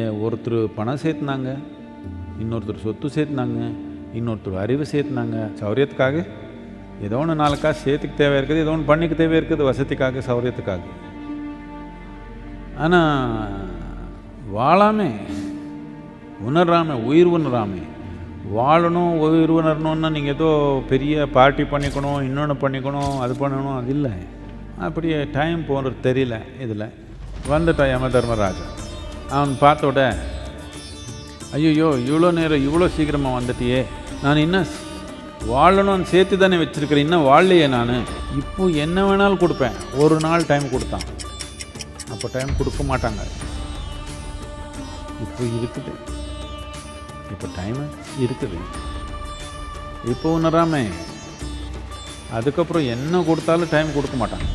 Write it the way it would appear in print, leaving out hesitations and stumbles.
ஒருத்தர் பணம் சேர்த்துனாங்க, இன்னொருத்தர் சொத்து சேர்த்துனாங்க, இன்னொருத்தர் அறிவு சேர்த்துனாங்க. சௌரியத்துக்காக ஏதோ ஒன்று 4 காசு சேர்த்துக்கு தேவை இருக்குது, ஏதோ ஒன்று பண்ணிக்க தேவை இருக்குது, வசதிக்காக சௌரியத்துக்காக. ஆனால் வாழாமே உணர்றாமே, உயிர் உணராமே வாழணும். உயிர் உணரணுன்னா நீங்கள் ஏதோ பெரிய பார்ட்டி பண்ணிக்கணும், இன்னொன்று பண்ணிக்கணும், அது பண்ணணும், அது இல்லை. அப்படியே டைம் போகிறது தெரியல. இதில் வந்துட்டான் யம தர்மராஜா. அவன் பார்த்தோட, ஐயோ இவ்வளோ நேரம் இவ்வளோ சீக்கிரமாக வந்துட்டியே, நான் இன்னும் வாழணும்னு சேர்த்து தானே வச்சுருக்கிறேன், இன்னும் வாழலையே நான். இப்போ என்ன வேணாலும் கொடுப்பேன். ஒரு நாள் டைம் கொடுத்தான். அப்போ டைம் கொடுக்க மாட்டாங்க. இப்போ இருக்குது, இப்போ டைம் இருக்குது. இப்போ உணராமே அதுக்கப்புறம் என்ன கொடுத்தாலும் டைம் கொடுக்க மாட்டாங்க.